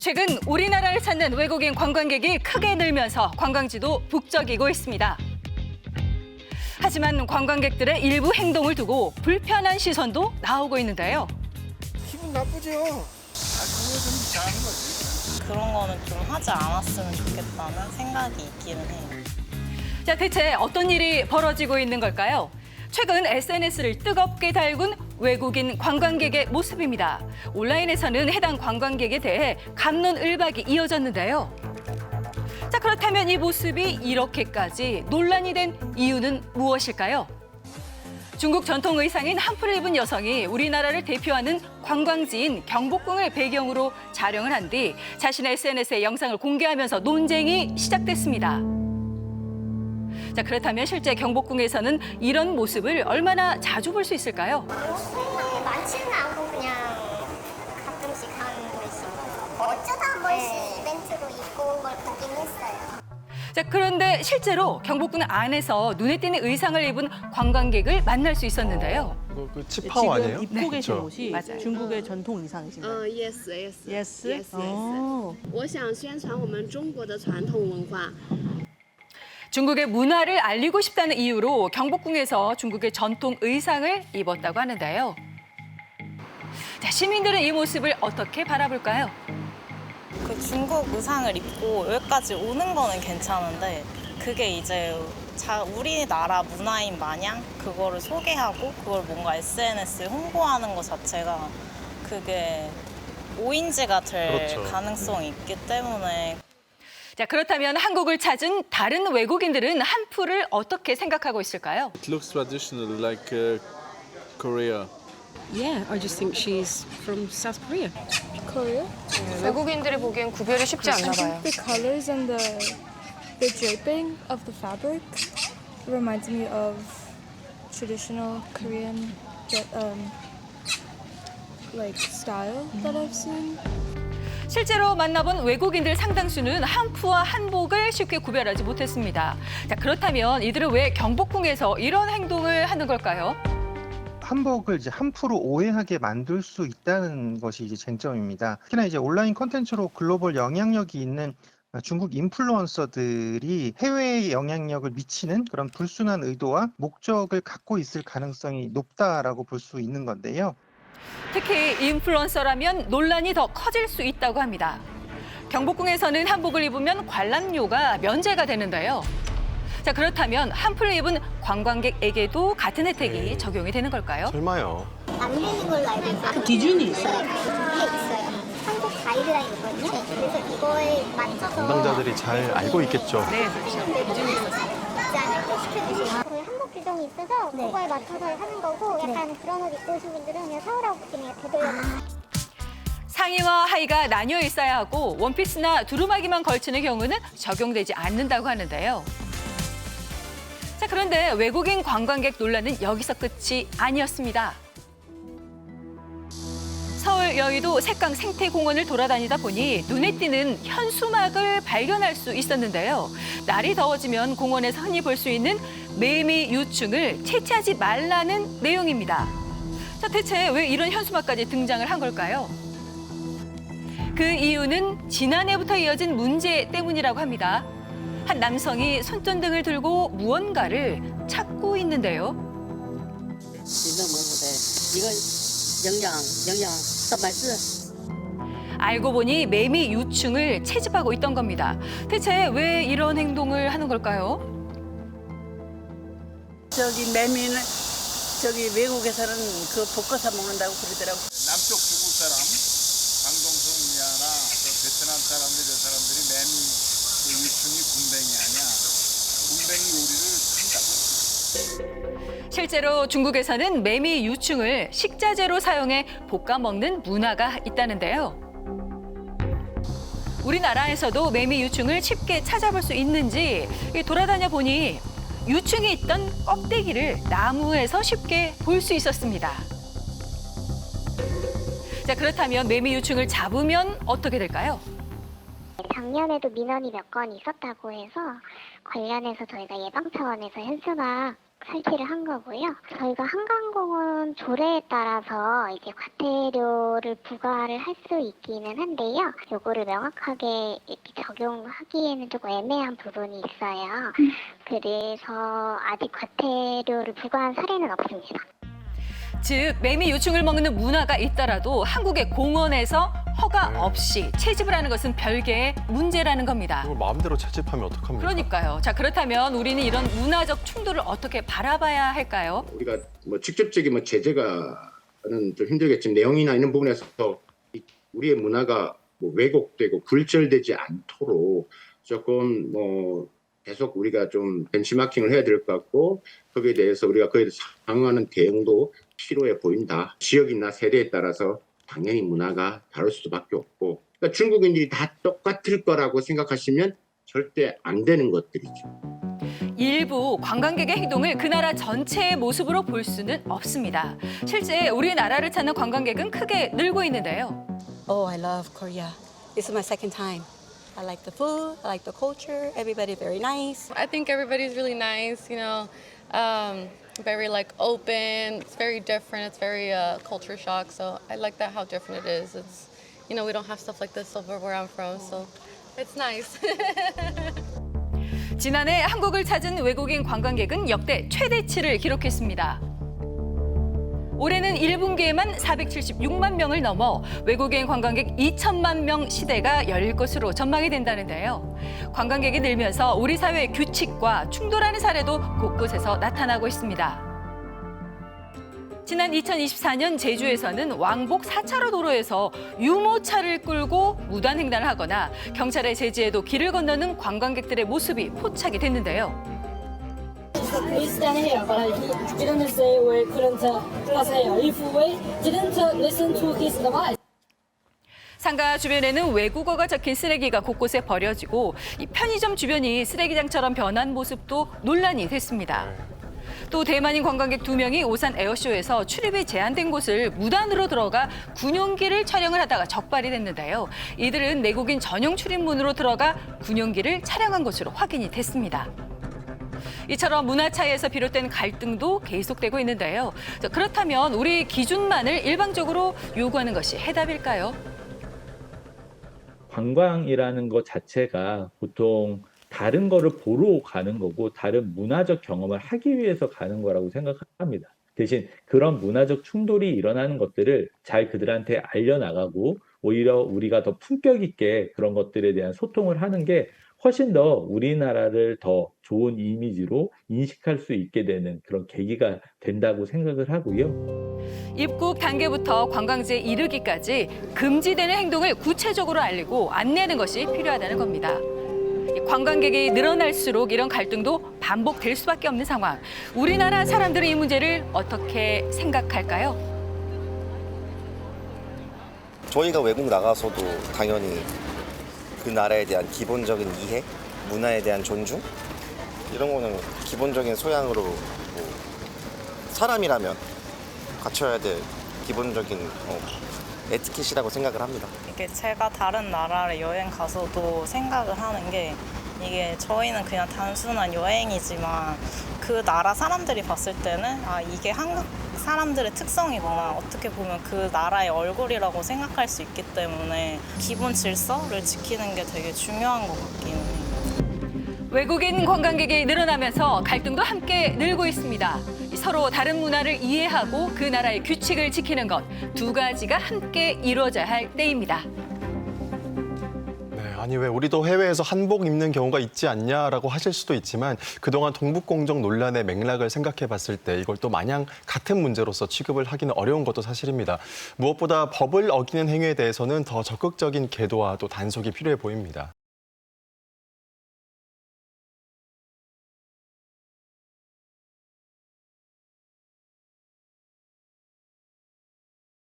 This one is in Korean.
최근 우리나라를 찾는 외국인 관광객이 크게 늘면서 관광지도 북적이고 있습니다. 하지만 관광객들의 일부 행동을 두고 불편한 시선도 나오고 있는데요. 기분 나쁘죠? 그거 좀 잘하는 거지. 그런 거는 좀 하지 않았으면 좋겠다는 생각이 있기는 해요. 자, 대체 어떤 일이 벌어지고 있는 걸까요? 최근 SNS를 뜨겁게 달군 외국인 관광객의 모습입니다. 온라인에서는 해당 관광객에 대해 갑론을박이 이어졌는데요. 자, 그렇다면 이 모습이 이렇게까지 논란이 된 이유는 무엇일까요? 중국 전통 의상인 한풀을 입은 여성이 우리나라를 대표하는 관광지인 경복궁을 배경으로 촬영을 한 뒤 자신의 SNS에 영상을 공개하면서 논쟁이 시작됐습니다. 자, 그렇다면 실제 경복궁에서는 이런 모습을 얼마나 자주 볼 수 있을까요? 많지는 않고 그냥 가끔씩 하는 것이고 어쩌다 한 번씩 이벤트로 입고 온 걸 보긴 했어요. 자, 그런데 실제로 경복궁 안에서 눈에 띄는 의상을 입은 관광객을 만날 수 있었는데요. 그 치파오 아니에요? 지금 입고 계신 그렇죠. 옷이 맞아요. 중국의 전통 의상이신가요? yes, yes, Yes? yes, yes. 어. 我想宣传我们中国的传统文化。 중국의 문화를 알리고 싶다는 이유로 경복궁에서 중국의 전통 의상을 입었다고 하는데요. 자, 시민들은 이 모습을 어떻게 바라볼까요? 그 중국 의상을 입고 여기까지 오는 거는 괜찮은데 그게 이제 우리나라 문화인 마냥 그거를 소개하고 그걸 뭔가 SNS에 홍보하는 것 자체가 그게 오인지가 될 그렇죠. 가능성이 있기 때문에 자, 그렇다면 한국을 찾은 다른 외국인들은 한풀을 어떻게 생각하고 있을까요? It looks traditional, like Korea. Yeah, I just think she's from South Korea. 외국인들이 보기엔 구별이 쉽지 않나 봐요. The colors and the draping of the fabric reminds me of traditional Korean like style that I've seen. 실제로 만나본 외국인들 상당수는 한푸와 한복을 쉽게 구별하지 못했습니다. 자, 그렇다면 이들은 왜 경복궁에서 이런 행동을 하는 걸까요? 한복을 이제 한풀로 오해하게 만들 수 있다는 것이 이제 쟁점입니다. 특히나 이제 온라인 콘텐츠로 글로벌 영향력이 있는 중국 인플루언서들이 해외에 영향력을 미치는 그런 불순한 의도와 목적을 갖고 있을 가능성이 높다라고 볼 수 있는 건데요. 특히 인플루언서라면 논란이 더 커질 수 있다고 합니다. 경복궁에서는 한복을 입으면 관람료가 면제가 되는데요. 자, 그렇다면 한풀을 입은 관광객에게도 같은 혜택이 적용이 되는 걸까요? 설마요. 안 되는 걸로 알고 있어요. 그 기준이 있어요? 그게 있어요. 한국 가이드라인이거든요. 그래서 이거에 맞춰서 담당자들이 잘 알고 있겠죠. 네, 그렇죠. 기준이 있었어요. 입장을 또 시켜주시고 그 한국 규정이 있어서 그거에 맞춰서 하는 거고 약간 그런 옷 입고 오신 분들은 그냥 사오라고 그냥 되돌려. 상의와 하의가 나뉘어 있어야 하고 원피스나 두루마기만 걸치는 경우는 적용되지 않는다고 하는데요. 자, 그런데 외국인 관광객 논란은 여기서 끝이 아니었습니다. 서울 여의도 색강 생태공원을 돌아다니다 보니 눈에 띄는 현수막을 발견할 수 있었는데요. 날이 더워지면 공원에서 흔히 볼 수 있는 매미 유충을 채취하지 말라는 내용입니다. 자, 대체 왜 이런 현수막까지 등장을 한 걸까요? 그 이유는 지난해부터 이어진 문제 때문이라고 합니다. 한 남성이 손전등을 들고 무언가를 찾고 있는데요. 알고 보니 매미 유충을 채집하고 있던 겁니다. 대체 왜 이런 행동을 하는 걸까요? 저기 매미는 저기 외국에서는 그 볶아서 먹는다고 그러더라고. 남쪽 중국 사람, 강동성이나 저 베트남 사람들, 저 사람들이 매미 그 유충이 군뱅이 아니야. 군뱅이 요리를 한다고. 실제로 중국에서는 매미 유충을 식자재로 사용해 볶아 먹는 문화가 있다는데요. 우리나라에서도 매미 유충을 쉽게 찾아볼 수 있는지 돌아다녀 보니 유충이 있던 껍데기를 나무에서 쉽게 볼 수 있었습니다. 자, 그렇다면 매미 유충을 잡으면 어떻게 될까요? 작년에도 민원이 몇 건 있었다고 해서 관련해서 저희가 예방 차원에서 현수막 설치를 한 거고요. 저희가 한강공원 조례에 따라서 이제 과태료를 부과를 할 수 있기는 한데요. 요거를 명확하게 이렇게 적용하기에는 조금 애매한 부분이 있어요. 그래서 아직 과태료를 부과한 사례는 없습니다. 즉 매미 유충을 먹는 문화가 있더라도 한국의 공원에서 허가 없이 채집을 하는 것은 별개의 문제라는 겁니다. 이걸 마음대로 채집하면 어떡합니까? 그러니까요. 자, 그렇다면 우리는 이런 문화적 충돌을 어떻게 바라봐야 할까요? 우리가 뭐 직접적인 제재가는 좀 힘들겠지만 내용이나 이런 부분에서 우리의 문화가 왜곡되고 굴절되지 않도록 조금 계속 우리가 좀 벤치마킹을 해야 될 것 같고, 거기에 대해서 우리가 그에 상응하는 대응도 필요해 보인다. 지역이나 세대에 따라서 당연히 문화가 다를 수밖에 없고, 그러니까 중국인들이 다 똑같을 거라고 생각하시면 절대 안 되는 것들이죠. 일부 관광객의 행동을 그 나라 전체의 모습으로 볼 수는 없습니다. 실제 우리나라를 찾는 관광객은 크게 늘고 있는데요. Oh, I love Korea. This is my second time. I like the food, I like the culture, everybody very nice. I think everybody's really nice, very like open. It's very different. It's very culture shock. So I like that how different it is. It's, we don't have stuff like this over where I'm from. So it's nice. 지난해 한국을 찾은 외국인 관광객은 역대 최대치를 기록했습니다. 올해는 1분기에만 476만 명을 넘어 외국인 관광객 2천만 명 시대가 열릴 것으로 전망이 된다는데요. 관광객이 늘면서 우리 사회의 규칙과 충돌하는 사례도 곳곳에서 나타나고 있습니다. 지난 2024년 제주에서는 왕복 4차로 도로에서 유모차를 끌고 무단횡단을 하거나 경찰의 제지에도 길을 건너는 관광객들의 모습이 포착이 됐는데요. Please stand here, but he didn't say we couldn't cross here. If we didn't listen to his advice. 상가 주변에는 외국어가 적힌 쓰레기가 곳곳에 버려지고 이 편의점 주변이 쓰레기장처럼 변한 모습도 논란이 됐습니다. 또 대만인 관광객 2명이 오산 에어쇼에서 출입이 제한된 곳을 무단으로 들어가 군용기를 촬영을 하다가 적발이 됐는데요. 이들은 내국인 전용 출입문으로 들어가 군용기를 촬영한 것으로 확인이 됐습니다. 이처럼 문화 차이에서 비롯된 갈등도 계속되고 있는데요. 그렇다면 우리 기준만을 일방적으로 요구하는 것이 해답일까요? 관광이라는 것 자체가 보통 다른 거를 보러 가는 거고 다른 문화적 경험을 하기 위해서 가는 거라고 생각합니다. 대신 그런 문화적 충돌이 일어나는 것들을 잘 그들한테 알려나가고 오히려 우리가 더 품격 있게 그런 것들에 대한 소통을 하는 게 훨씬 더 우리나라를 더 좋은 이미지로 인식할 수 있게 되는 그런 계기가 된다고 생각을 하고요. 입국 단계부터 관광지에 이르기까지 금지되는 행동을 구체적으로 알리고 안내하는 것이 필요하다는 겁니다. 관광객이 늘어날수록 이런 갈등도 반복될 수밖에 없는 상황. 우리나라 사람들은 이 문제를 어떻게 생각할까요? 저희가 외국 나가서도 당연히 그 나라에 대한 기본적인 이해, 문화에 대한 존중 이런 거는 기본적인 소양으로 사람이라면 갖춰야 될 기본적인 에티켓이라고 생각을 합니다. 이게 제가 다른 나라를 여행 가서도 생각을 하는 게 이게 저희는 그냥 단순한 여행이지만 그 나라 사람들이 봤을 때는 이게 한국 사람들의 특성이구나. 어떻게 보면 그 나라의 얼굴이라고 생각할 수 있기 때문에 기본 질서를 지키는 게 되게 중요한 것 같기는 해요. 외국인 관광객이 늘어나면서 갈등도 함께 늘고 있습니다. 서로 다른 문화를 이해하고 그 나라의 규칙을 지키는 것, 두 가지가 함께 이루어져야 할 때입니다. 아니 왜 우리도 해외에서 한복 입는 경우가 있지 않냐라고 하실 수도 있지만 그동안 동북공정 논란의 맥락을 생각해 봤을 때 이걸 또 마냥 같은 문제로서 취급을 하기는 어려운 것도 사실입니다. 무엇보다 법을 어기는 행위에 대해서는 더 적극적인 계도와 또 단속이 필요해 보입니다.